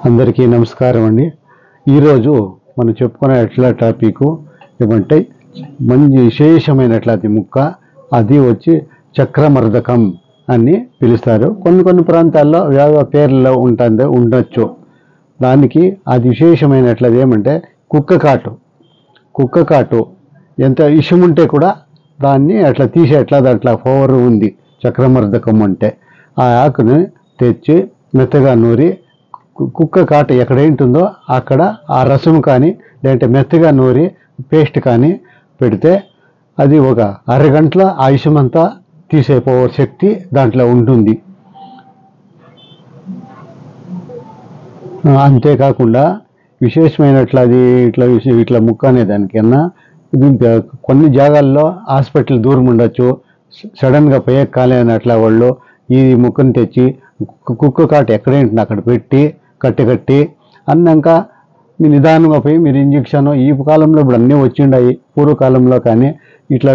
అందరికీ నమస్కారం అండి. ఈరోజు మనం చెప్పుకునే ఎట్లా టాపిక్ ఏమంటే మంచి విశేషమైనట్లాంటి ముక్క, అది వచ్చి చక్రమర్దకం అని పిలుస్తారు. కొన్ని ప్రాంతాల్లో వేరే పేర్లలో ఉండొచ్చు. దానికి అది విశేషమైనట్లది ఏమంటే కుక్క కాటు ఎంత విషం ఉంటే కూడా దాన్ని అట్లా తీసేట్లా దాంట్లో పవర్ ఉంది. చక్రమర్దకం అంటే ఆ ఆకుని తెచ్చి మెత్తగా నూరి కుక్క కాటు ఎక్కడ ఉంటుందో అక్కడ ఆ రసం కానీ లేదంటే మెత్తగా నూరి పేస్ట్ కానీ పెడితే అది ఒక అరగంటలో ఆ విషమంతా తీసే పవర్ శక్తి దాంట్లో ఉంటుంది. అంతేకాకుండా విశేషమైనట్లది ఇట్లా ముక్క అనే దానికన్నా కొన్ని జాగాల్లో హాస్పిటల్ దూరం ఉండొచ్చు. సడన్గా పోయేకి కాలేనట్ల వాళ్ళు ఈ ముక్కను తెచ్చి కుక్క కాటు ఎక్కడేంటుంది అక్కడ పెట్టి కట్టి అన్నాక మీ నిదానంగా పోయి మీరు ఇంజక్షన్, ఈ కాలంలో ఇప్పుడు అన్నీ వచ్చిండాయి. పూర్వకాలంలో కానీ ఇట్లా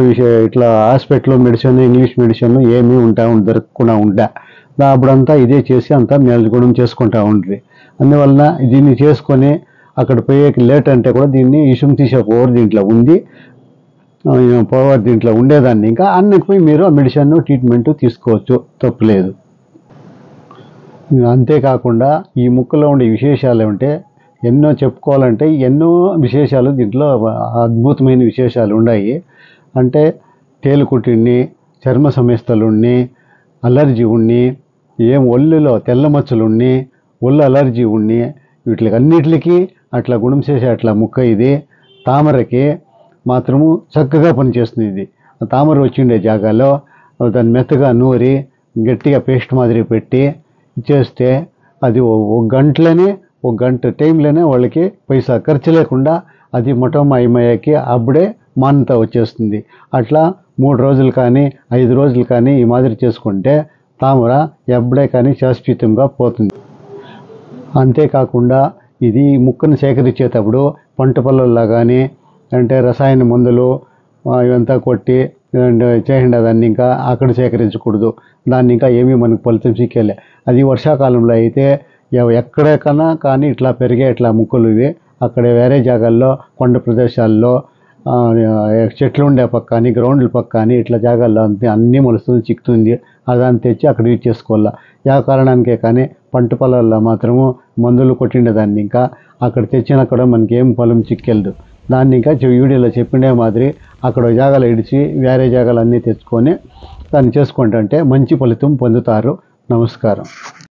హాస్పిటల్ మెడిసిన్, ఇంగ్లీష్ మెడిసిన్ ఏమీ దొరకకుండా ఉంటా. అప్పుడంతా ఇదే చేసి అంతా మేలుగుణం చేసుకుంటా ఉండ్రి. అందువలన దీన్ని చేసుకొని అక్కడ పోయేకి లేట్ అంటే కూడా దీన్ని ఇషం తీసే పవర్ దీంట్లో ఉండేదాన్ని ఇంకా అన్నకి పోయి మీరు ఆ మెడిసిన్ ట్రీట్మెంట్ తీసుకోవచ్చు, తప్పులేదు. అంతేకాకుండా ఈ ముక్కలో ఉండే విశేషాలు ఏమంటే ఎన్నో చెప్పుకోవాలంటే ఎన్నో విశేషాలు దీంట్లో అద్భుతమైన విశేషాలు ఉన్నాయి. అంటే తేలుకుట్టిని, చర్మ సమస్యలున్ని, అలర్జీ ఉన్ని, ఒళ్ళులో తెల్ల మచ్చలున్ని, ఒళ్ళు అలర్జీ ఉన్ని, వీటికి అన్నిటికీ అట్లా గుణం చేసే అట్లా ముక్క ఇది. తామరకి మాత్రము చక్కగా పనిచేస్తుంది. ఇది తామర వచ్చిండే జాగాలో దాన్ని మెత్తగా నూరి గట్టిగా పేస్ట్ మాదిరి పెట్టి చేస్తే అది ఒక గంట టైంలోనే వాళ్ళకి పైసా ఖర్చు లేకుండా అది మొట్టమొదటికి అప్పుడే మాన్యత వచ్చేస్తుంది. అట్లా 3 రోజులు కానీ 5 రోజులు కానీ ఈ మాదిరి చేసుకుంటే తామర ఎప్పుడే కానీ శాశ్వతంగా పోతుంది. అంతేకాకుండా ఇది ముక్కను సేకరించేటప్పుడు పంట పొలాల్లో కానీ అంటే రసాయన మందులు ఇవంతా కొట్టి చేయండి దాన్ని ఇంకా అక్కడ సేకరించకూడదు. దాన్ని ఇంకా ఏమీ మనకు ఫలితం సిక్కేలే. అది వర్షాకాలంలో అయితే ఎక్కడకన్నా కానీ ఇట్లా పెరిగే ఇట్లా ముక్కలు ఇవి అక్కడ వేరే జాగాల్లో కొండ ప్రదేశాల్లో చెట్లు ఉండే పక్క కానీ గ్రౌండ్ల పక్క కానీ ఇట్లా జాగాల్లో అన్నీ మొలుస్తుంది, చిక్కుతుంది. అదాన్ని తెచ్చి అక్కడ యూజ్ చేసుకోవాలా. యా కారణానికే కానీ పంట పొలాల్లో మాత్రము మందులు కొట్టిండేదాన్ని ఇంకా అక్కడ తెచ్చినా కూడా మనకి ఏం ఫలం చిక్కెళ్ళదు. దాన్ని ఇంకా వీడియోలో చెప్పిండే మాదిరి అక్కడ జాగాలు ఇడిచి వేరే జాగాలు అన్నీ తెచ్చుకొని దాన్ని చేసుకుంటే మంచి ఫలితం పొందుతారు. నమస్కారం.